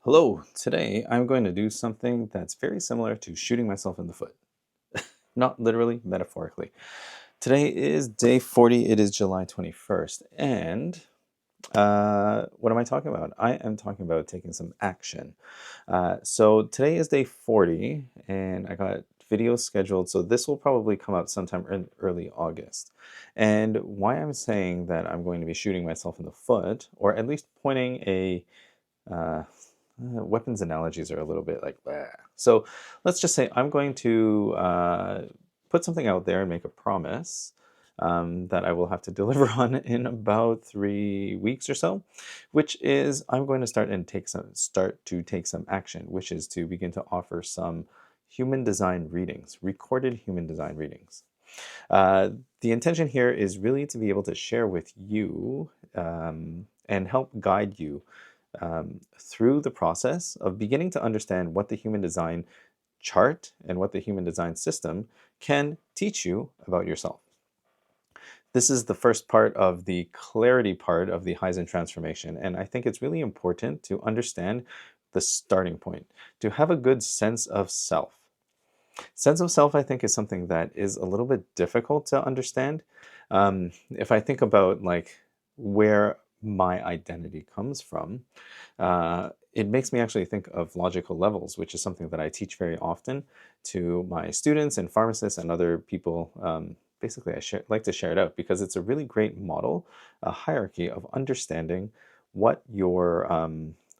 Hello, today I'm going to do something that's very similar to shooting myself in the foot. Not literally, metaphorically. Today is day 40, it is July 21st, and what am I talking about? I am talking about taking some action. So today is day 40, and I got videos scheduled, so this will probably come out sometime in early August. And why I'm saying that I'm going to be shooting myself in the foot, or at least pointing a uh, weapons analogies are a little bit like, bah. So let's just say I'm going to put something out there and make a promise that I will have to deliver on in about 3 weeks or so, which is I'm going to start to take some action, which is to begin to offer some human design readings, recorded human design readings. Uh, the intention here is really to be able to share with you and help guide you through the process of beginning to understand what the human design chart and what the human design system can teach you about yourself. This is the first part of the clarity part of the Heisen transformation, and I think it's really important to understand the starting point, to have a good sense of self. Sense of self, I think, is something that is a little bit difficult to understand. If I think about like where my identity comes from, it makes me actually think of logical levels, which is something that I teach very often to my students and pharmacists and other people. Basically, like to share it out because it's a really great model, a hierarchy of understanding what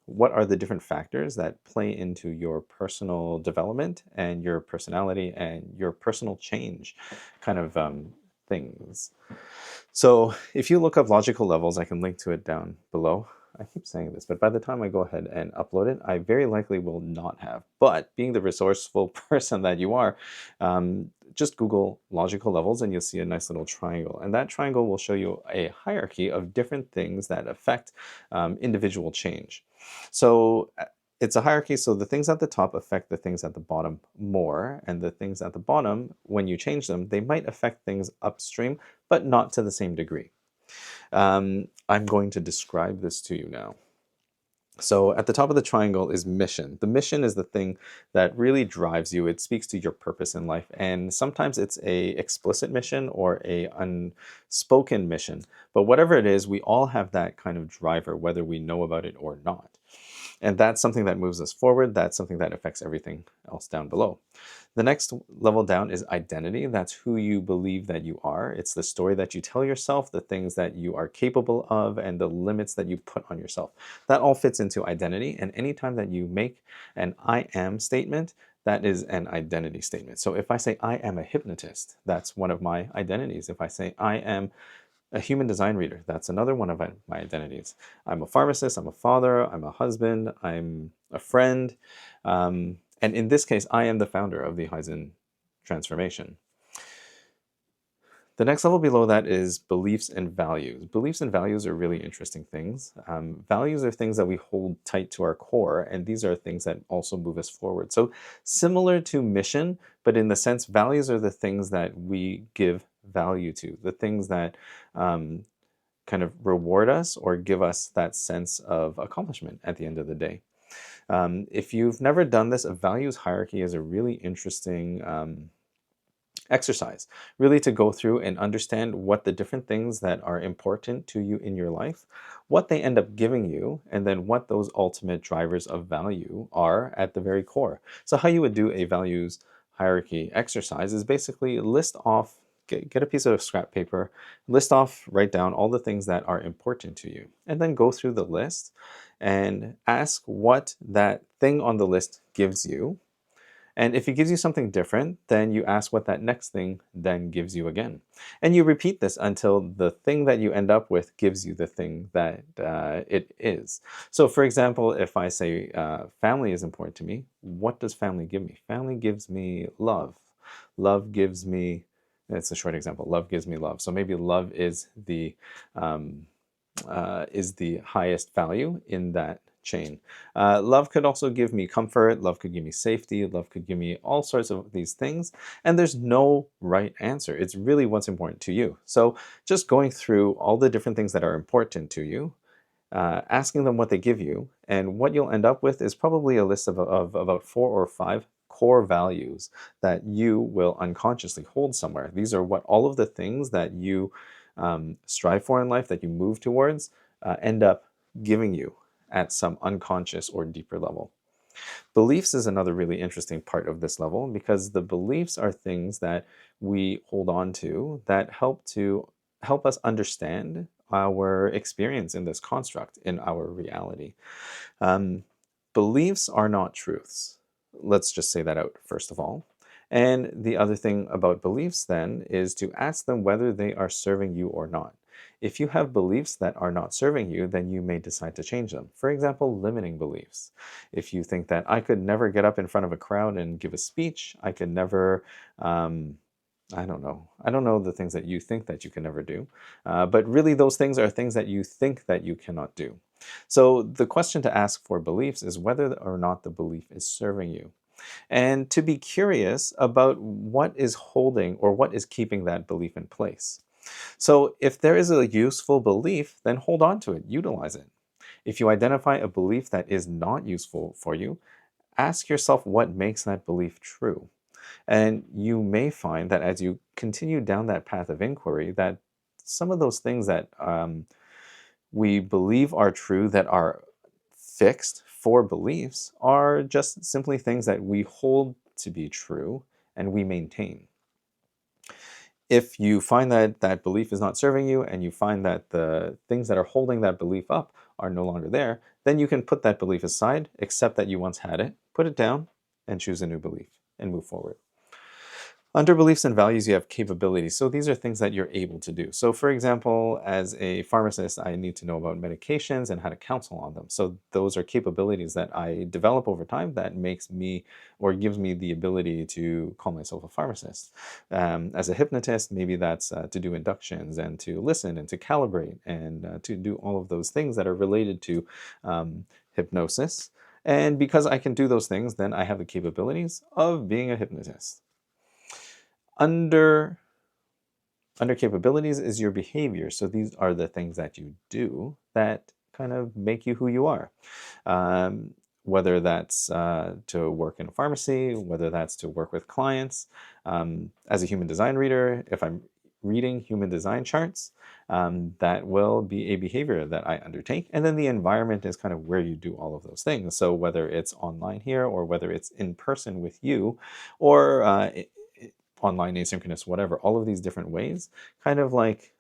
what are the different factors that play into your personal development and your personality and your personal change kind of things. So if you look up logical levels, I can link to it down below. I keep saying this, but by the time I go ahead and upload it, I very likely will not have. But being the resourceful person that you are, just Google logical levels and you'll see a nice little triangle. And that triangle will show you a hierarchy of different things that affect individual change. So it's a hierarchy, so the things at the top affect the things at the bottom more, and the things at the bottom, when you change them, they might affect things upstream, but not to the same degree. I'm going to describe this to you now. So at the top of the triangle is mission. The mission is the thing that really drives you. It speaks to your purpose in life. And sometimes it's a explicit mission or a unspoken mission. But whatever it is, we all have that kind of driver, whether we know about it or not. And that's something that moves us forward. That's something that affects everything else down below. The next level down is identity. That's who you believe that you are. It's the story that you tell yourself, the things that you are capable of, and the limits that you put on yourself. That all fits into identity. And anytime that you make an I am statement, that is an identity statement. So if I say I am a hypnotist, that's one of my identities. If I say I am a human design reader, that's another one of my identities. I'm a pharmacist, I'm a father, I'm a husband, I'm a friend. And in this case, I am the founder of the Heisen transformation. The next level below that is beliefs and values. Beliefs and values are really interesting things. Values are things that we hold tight to our core, and these are things that also move us forward. So similar to mission, but in the sense, values are the things that we give value to, the things that kind of reward us or give us that sense of accomplishment at the end of the day. If you've never done this, a values hierarchy is a really interesting exercise, really to go through and understand what the different things that are important to you in your life, what they end up giving you, and then what those ultimate drivers of value are at the very core. So how you would do a values hierarchy exercise is basically list off, get a piece of scrap paper, list off, write down all the things that are important to you, and then go through the list and ask what that thing on the list gives you. And if it gives you something different, then you ask what that next thing then gives you again. And you repeat this until the thing that you end up with gives you the thing that it is. So for example, if I say family is important to me, what does family give me? Family gives me love. Love gives me, it's a short example, love gives me love. So maybe love is the highest value in that chain. Love could also give me comfort, love could give me safety, love could give me all sorts of these things, and there's no right answer. It's really what's important to you. So just going through all the different things that are important to you, asking them what they give you, and what you'll end up with is probably a list of about 4 or 5 core values that you will unconsciously hold somewhere. These are what all of the things that you strive for in life, that you move towards, end up giving you at some unconscious or deeper level. Beliefs is another really interesting part of this level, because the beliefs are things that we hold on to that help us understand our experience in this construct, in our reality. Um, Beliefs are not truths. Let's just say that out first of all. And the other thing about beliefs then is to ask them whether they are serving you or not. If you have beliefs that are not serving you, then you may decide to change them. For example, limiting beliefs. If you think that I could never get up in front of a crowd and give a speech, I could never, I don't know. I don't know the things that you think that you can never do. But really, those things are things that you think that you cannot do. So the question to ask for beliefs is whether or not the belief is serving you. And to be curious about what is holding or what is keeping that belief in place. So if there is a useful belief, then hold on to it, utilize it. If you identify a belief that is not useful for you, ask yourself what makes that belief true. And you may find that as you continue down that path of inquiry, that some of those things that we believe are true, that are fixed for beliefs, are just simply things that we hold to be true and we maintain. If you find that that belief is not serving you, and you find that the things that are holding that belief up are no longer there, then you can put that belief aside, accept that you once had it, put it down, and choose a new belief and move forward. Under beliefs and values, you have capabilities. So these are things that you're able to do. So for example, as a pharmacist, I need to know about medications and how to counsel on them. So those are capabilities that I develop over time that makes me, or gives me, the ability to call myself a pharmacist. As a hypnotist, maybe that's to do inductions and to listen and to calibrate and to do all of those things that are related to hypnosis. And because I can do those things, then I have the capabilities of being a hypnotist. Under capabilities is your behavior. So these are the things that you do that kind of make you who you are. Whether that's to work in a pharmacy, whether that's to work with clients. As a human design reader, if I'm reading human design charts, that will be a behavior that I undertake. And then the environment is kind of where you do all of those things. So whether it's online here, or whether it's in person with you, or online, asynchronous, whatever, all of these different ways, kind of like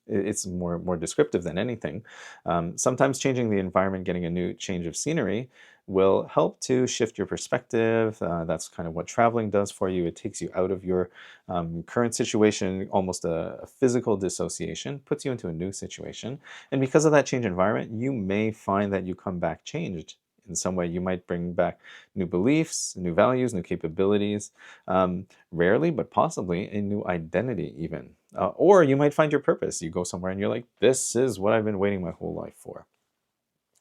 it's more descriptive than anything. Sometimes changing the environment, getting a new change of scenery, will help to shift your perspective. That's kind of what traveling does for you. It takes you out of your current situation, almost a physical dissociation, puts you into a new situation. And because of that change environment, you may find that you come back changed in some way. You might bring back new beliefs, new values, new capabilities, rarely, but possibly a new identity even. Or you might find your purpose. You go somewhere and you're like, this is what I've been waiting my whole life for.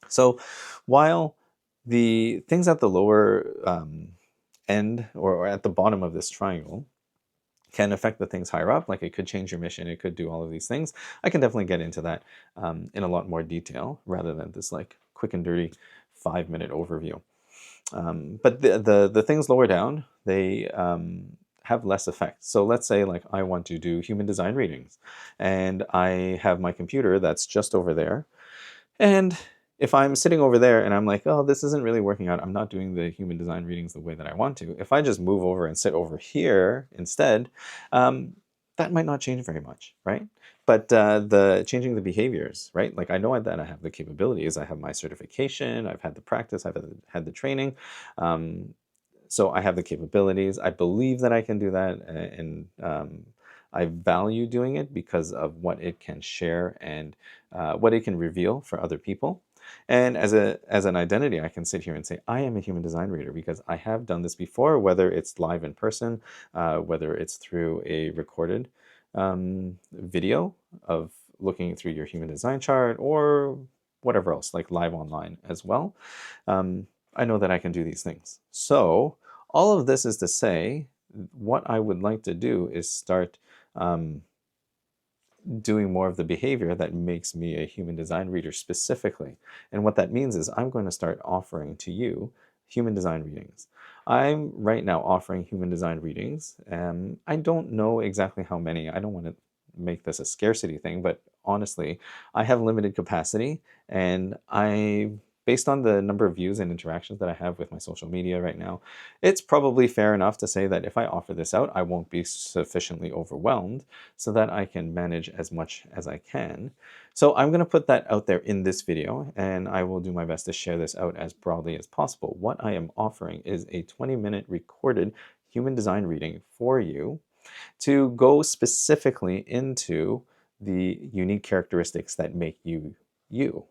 So while the things at the lower end, or at the bottom of this triangle, can affect the things higher up, like it could change your mission, it could do all of these things, I can definitely get into that in a lot more detail, rather than this like quick and dirty 5-minute overview. But the things lower down, they have less effect. So let's say like I want to do human design readings, and I have my computer that's just over there. And if I'm sitting over there and I'm like, oh, this isn't really working out, I'm not doing the human design readings the way that I want to, if I just move over and sit over here instead, that might not change very much, right? But the changing the behaviors, right? Like I know that I have the capabilities, I have my certification, I've had the practice, I've had the training. So I have the capabilities. I believe that I can do that, and I value doing it because of what it can share and what it can reveal for other people. And as an identity, I can sit here and say, I am a human design reader because I have done this before, whether it's live in person, whether it's through a recorded video of looking through your human design chart, or whatever else, like live online as well. I know that I can do these things. So all of this is to say, what I would like to do is start doing more of the behavior that makes me a human design reader specifically. And what that means is I'm going to start offering to you human design readings. I'm right now offering human design readings. I don't know exactly how many. I don't want to make this a scarcity thing, but honestly, I have limited capacity, and based on the number of views and interactions that I have with my social media right now, it's probably fair enough to say that if I offer this out, I won't be sufficiently overwhelmed so that I can manage as much as I can. So I'm going to put that out there in this video, and I will do my best to share this out as broadly as possible. What I am offering is a 20-minute recorded human design reading for you to go specifically into the unique characteristics that make you you.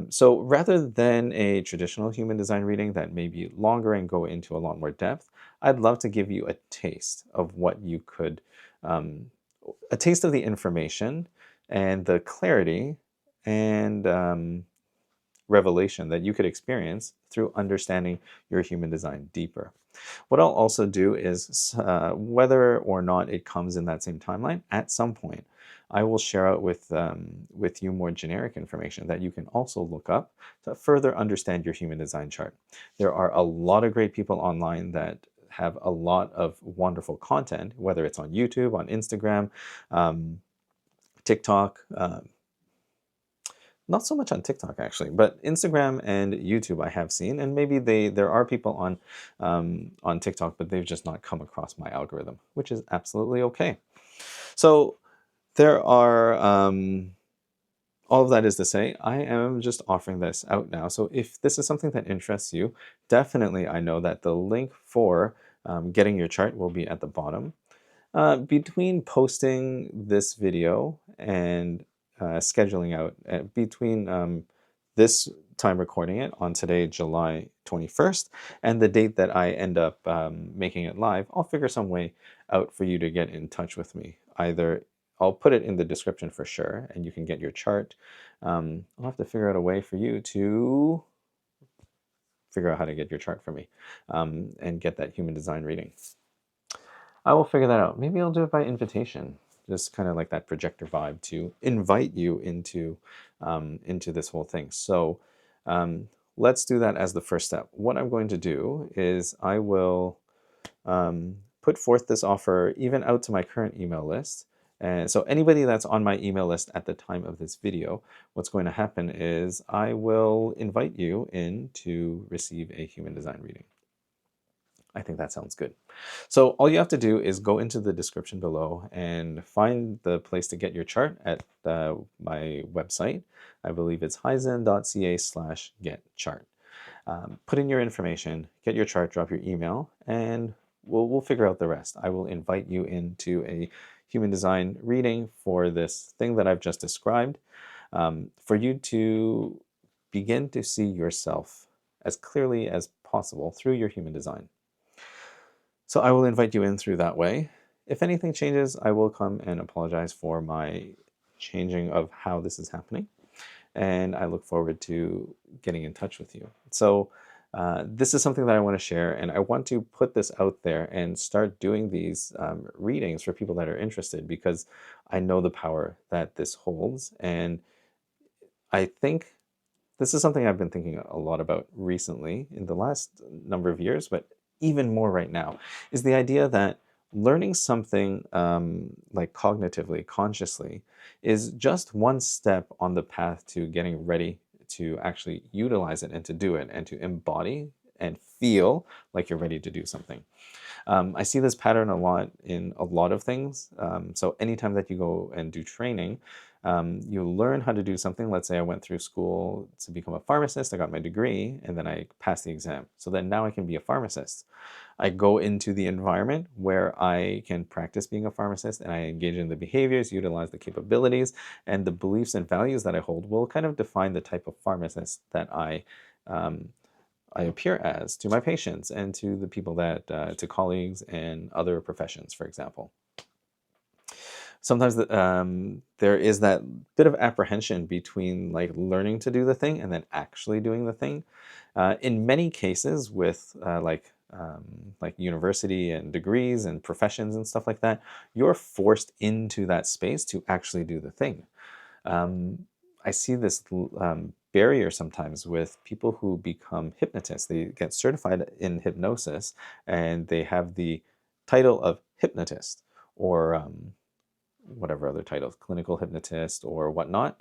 So rather than a traditional human design reading that may be longer and go into a lot more depth, I'd love to give you a taste of what you could, a taste of the information and the clarity and revelation that you could experience through understanding your human design deeper. What I'll also do is, whether or not it comes in that same timeline, at some point, I will share out with you more generic information that you can also look up to further understand your human design chart. There are a lot of great people online that have a lot of wonderful content, whether it's on YouTube, on Instagram, TikTok, not so much on TikTok actually, but Instagram and YouTube I have seen, and maybe there are people on TikTok, but they've just not come across my algorithm, which is absolutely okay. So there are all of that is to say, I am just offering this out now. So if this is something that interests you, definitely I know that the link for getting your chart will be at the bottom. Between posting this video and scheduling out, between this time recording it on today, July 21st, and the date that I end up making it live, I'll figure some way out for you to get in touch with me. Either I'll put it in the description for sure, and you can get your chart. I'll have to figure out a way for you to figure out how to get your chart for me and get that human design reading. I will figure that out. Maybe I'll do it by invitation, just kind of like that projector vibe to invite you into this whole thing. So let's do that as the first step. What I'm going to do is I will put forth this offer even out to my current email list. And so anybody that's on my email list at the time of this video, what's going to happen is I will invite you in to receive a human design reading. I think that sounds good. So all you have to do is go into the description below and find the place to get your chart at my website. I believe it's heizen.ca/getchart. Put in your information, get your chart, drop your email, and we'll figure out the rest. I will invite you into a human design reading for this thing that I've just described, for you to begin to see yourself as clearly as possible through your human design. So I will invite you in through that way. If anything changes, I will come and apologize for my changing of how this is happening. And I look forward to getting in touch with you. So this is something that I want to share, and I want to put this out there and start doing these readings for people that are interested, because I know the power that this holds. And I think this is something I've been thinking a lot about recently in the last number of years, but even more right now, is the idea that learning something like cognitively, consciously, is just one step on the path to getting ready to actually utilize it and to do it and to embody and feel like you're ready to do something. I see this pattern a lot in a lot of things. So anytime that you go and do training, you learn how to do something. Let's say I went through school to become a pharmacist, I got my degree, and then I passed the exam. So then now I can be a pharmacist. I go into the environment where I can practice being a pharmacist, and I engage in the behaviors, utilize the capabilities, and the beliefs and values that I hold will kind of define the type of pharmacist that I appear as to my patients and to the people that, to colleagues and other professions, for example. Sometimes there is that bit of apprehension between like learning to do the thing and then actually doing the thing. In many cases with like like university and degrees and professions and stuff like that, you're forced into that space to actually do the thing. I see this barrier sometimes with people who become hypnotists. They get certified in hypnosis and they have the title of hypnotist, or whatever other titles, clinical hypnotist or whatnot.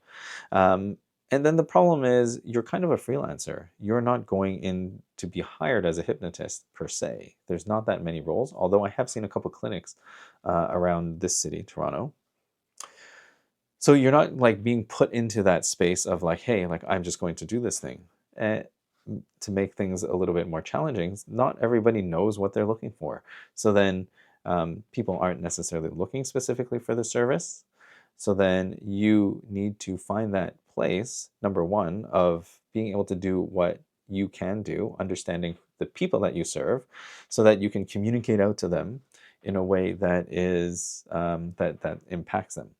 And then the problem is you're kind of a freelancer. You're not going in to be hired as a hypnotist per se. There's not that many roles, although I have seen a couple clinics around this city, Toronto. So you're not like being put into that space of like, hey, like I'm just going to do this thing. And to make things a little bit more challenging, not everybody knows what they're looking for. So then people aren't necessarily looking specifically for the service. So then you need to find that place, number one, of being able to do what you can do, understanding the people that you serve, so that you can communicate out to them in a way that is that impacts them.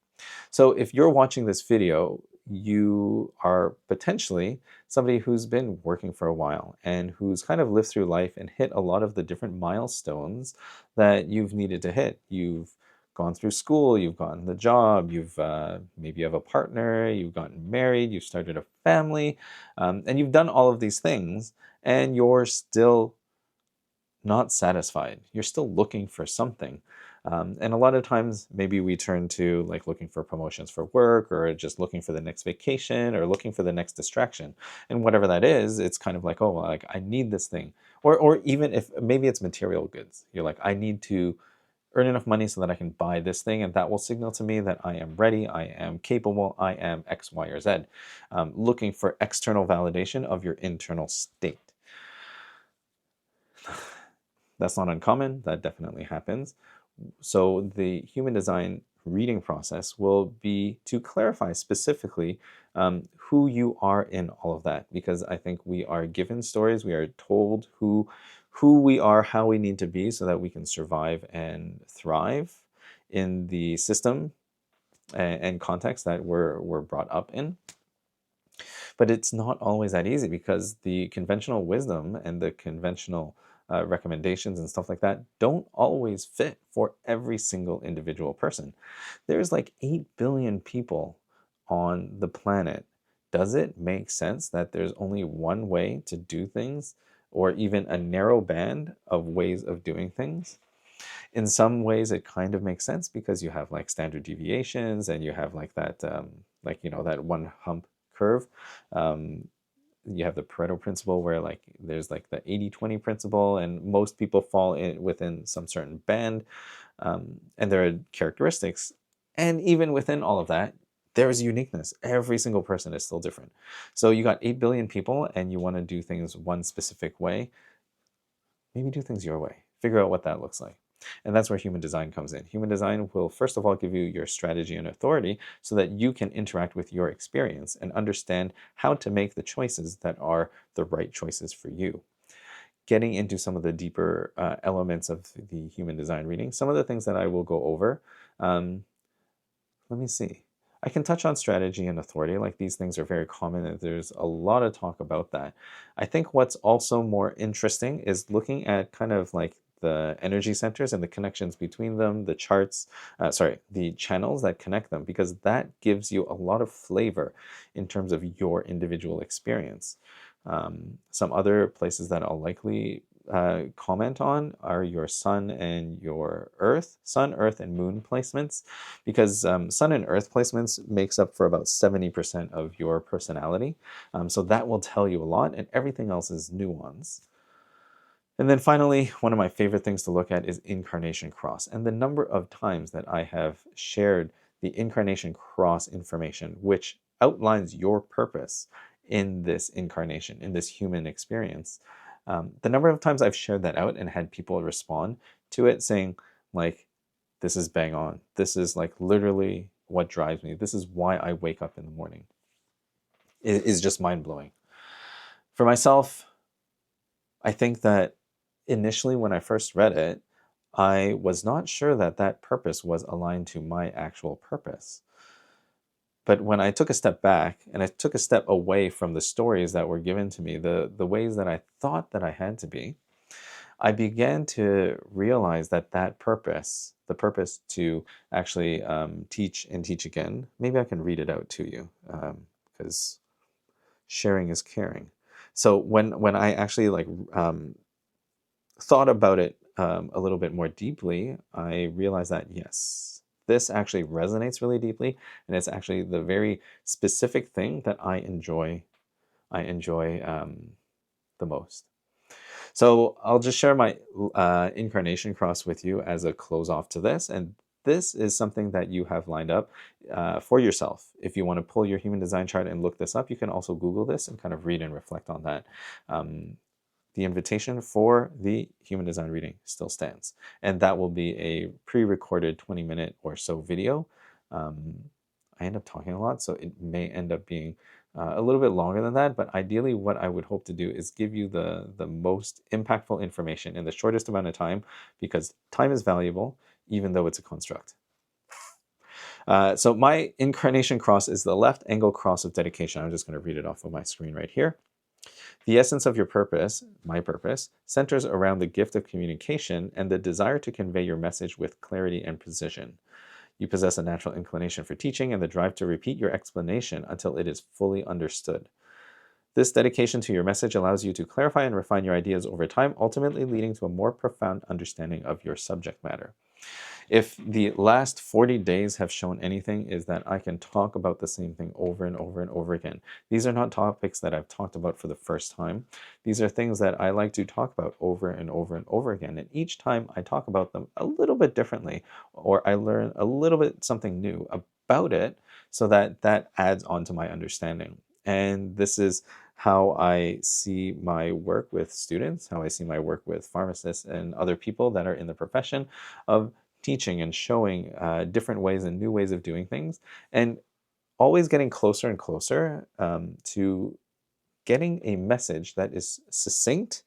So if you're watching this video, you are potentially somebody who's been working for a while and who's kind of lived through life and hit a lot of the different milestones that you've needed to hit. You've gone through school, you've gotten the job, you've maybe you have a partner, you've gotten married, you've started a family, and you've done all of these things, and you're still not satisfied. You're still looking for something. And a lot of times, maybe we turn to like looking for promotions for work, or just looking for the next vacation, or looking for the next distraction. And whatever that is, it's kind of like, oh, like I need this thing. Or even if maybe it's material goods, you're like, I need to earn enough money so that I can buy this thing, and that will signal to me that I am ready, I am capable, I am X, Y, or Z. Looking for external validation of your internal state. That's not uncommon, that definitely happens. So the human design reading process will be to clarify specifically who you are in all of that, because I think we are given stories, we are told who we are, how we need to be so that we can survive and thrive in the system and context that we're brought up in. But it's not always that easy, because the conventional wisdom and the conventional recommendations and stuff like that don't always fit for every single individual person. There's like 8 billion people on the planet. Does it make sense that there's only one way to do things, or even a narrow band of ways of doing things? In some ways it kind of makes sense, because you have like standard deviations, and you have like that that one hump curve. You have the Pareto principle, where like there's like the 80-20 principle, and most people fall in within some certain band, and there are characteristics, and even within all of that there's uniqueness. Every single person is still different. So you got 8 billion people and you want to do things one specific way, maybe do things your way. Figure out what that looks like. And that's where human design comes in. Human design will first of all give you your strategy and authority so that you can interact with your experience and understand how to make the choices that are the right choices for you. Getting into some of the deeper elements of the human design reading, some of the things that I will go over. Let me see. I can touch on strategy and authority. Like, these things are very common, and there's a lot of talk about that. I think what's also more interesting is looking at kind of like the energy centers and the connections between them, the charts, the channels that connect them, because that gives you a lot of flavor in terms of your individual experience. Some other places that I'll likely comment on are your sun and your earth, sun, earth, and moon placements, because sun and earth placements makes up for about 70% of your personality. So that will tell you a lot, and everything else is nuance. And then finally, one of my favorite things to look at is Incarnation Cross, and the number of times that I have shared the Incarnation Cross information, which outlines your purpose in this incarnation, in this human experience. The number of times I've shared that out and had people respond to it saying, like, this is bang on. This is like literally what drives me. This is why I wake up in the morning. It is just mind-blowing. For myself, I think that initially when I first read it, I was not sure that that purpose was aligned to my actual purpose. But when I took a step back and I took a step away from the stories that were given to me, the ways that I thought that I had to be, I began to realize that purpose, the purpose to actually teach and teach again, maybe I can read it out to you, because sharing is caring. So when I actually thought about it a little bit more deeply, I realized that yes, this actually resonates really deeply, and it's actually the very specific thing that I enjoy. The most. So I'll just share my Incarnation Cross with you as a close off to this. And this is something that you have lined up for yourself. If you want to pull your human design chart and look this up, you can also Google this and kind of read and reflect on that. The invitation for the human design reading still stands. And that will be a pre-recorded 20-minute or so video. I end up talking a lot, so it may end up being a little bit longer than that, but ideally what I would hope to do is give you the most impactful information in the shortest amount of time, because time is valuable, even though it's a construct. So my Incarnation Cross is the left angle cross of dedication. I'm just going to read it off of my screen right here. The essence of your purpose, my purpose, centers around the gift of communication and the desire to convey your message with clarity and precision. You possess a natural inclination for teaching and the drive to repeat your explanation until it is fully understood. This dedication to your message allows you to clarify and refine your ideas over time, ultimately leading to a more profound understanding of your subject matter. If the last 40 days have shown anything, is that I can talk about the same thing over and over and over again. These are not topics that I've talked about for the first time. These are things that I like to talk about over and over and over again. And each time I talk about them a little bit differently, or I learn a little bit something new about it, so that that adds on to my understanding. And this is how I see my work with students, how I see my work with pharmacists and other people that are in the profession of teaching and showing different ways and new ways of doing things, and always getting closer and closer to getting a message that is succinct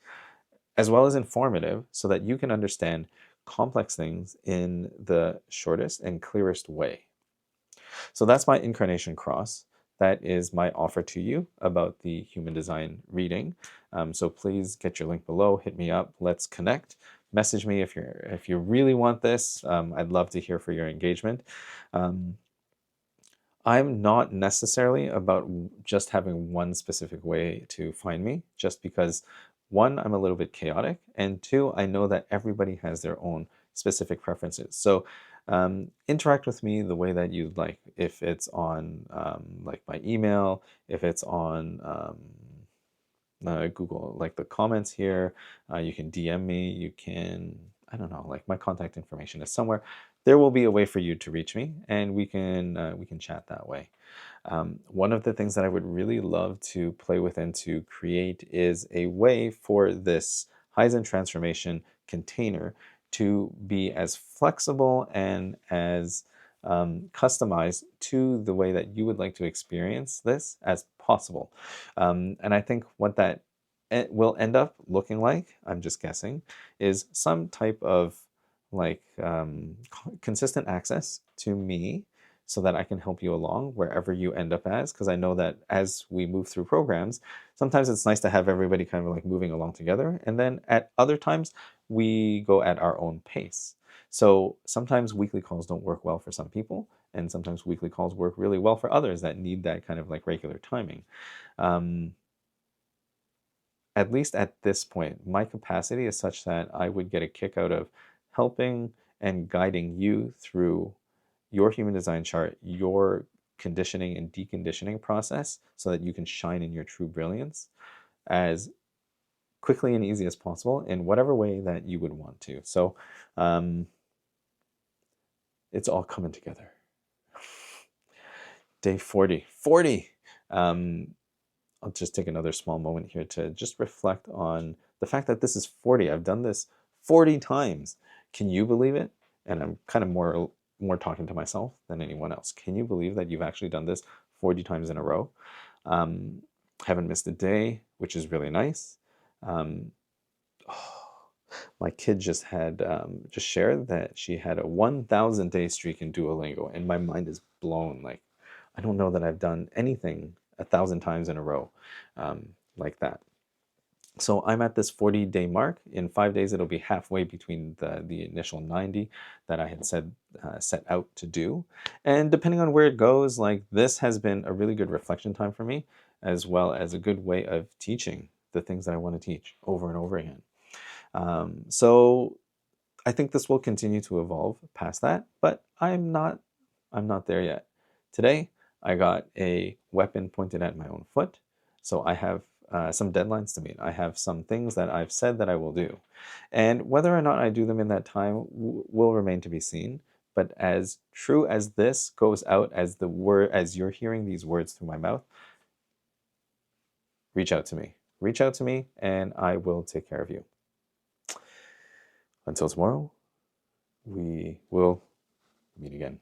as well as informative, so that you can understand complex things in the shortest and clearest way. So that's my Incarnation Cross. That is my offer to you about the human design reading. So please get your link below, hit me up, let's connect. Message me if you really want this. I'd love to hear for your engagement. I'm not necessarily about just having one specific way to find me, just because one, I'm a little bit chaotic, and two, I know that everybody has their own specific preferences. So interact with me the way that you'd like. If it's on like my email, if it's on Google, like the comments here, you can DM me, you can, I don't know, like my contact information is somewhere. There will be a way for you to reach me, and we can chat that way. One of the things that I would really love to play with and to create is a way for this Kaizen transformation container to be as flexible and as customized to the way that you would like to experience this as possible. And I think what that will end up looking like, I'm just guessing, is some type of like consistent access to me, so that I can help you along wherever you end up as, because I know that as we move through programs, sometimes it's nice to have everybody kind of like moving along together, and then at other times we go at our own pace. So sometimes weekly calls don't work well for some people, and sometimes weekly calls work really well for others that need that kind of like regular timing. At least at this point, my capacity is such that I would get a kick out of helping and guiding you through your human design chart, your conditioning and deconditioning process, so that you can shine in your true brilliance as quickly and easy as possible in whatever way that you would want to. So it's all coming together. Day 40. 40! I'll just take another small moment here to just reflect on the fact that this is 40. I've done this 40 times. Can you believe it? And I'm kind of more talking to myself than anyone else. Can you believe that you've actually done this 40 times in a row? Haven't missed a day, which is really nice. My kid just had just shared that she had a 1,000 day streak in Duolingo, and my mind is blown. Like, I don't know that I've done anything 1,000 times in a row like that. So I'm at this 40-day mark. In 5 days, it'll be halfway between the initial 90 that I had set out to do. And depending on where it goes, like this has been a really good reflection time for me, as well as a good way of teaching the things that I want to teach over and over again. So I think this will continue to evolve past that, but I'm not there yet. Today, I got a weapon pointed at my own foot, so I have some deadlines to meet. I have some things that I've said that I will do, and whether or not I do them in that time will remain to be seen. But as true as this goes out as the word, as you're hearing these words through my mouth, reach out to me. Reach out to me, and I will take care of you. Until tomorrow, we will meet again.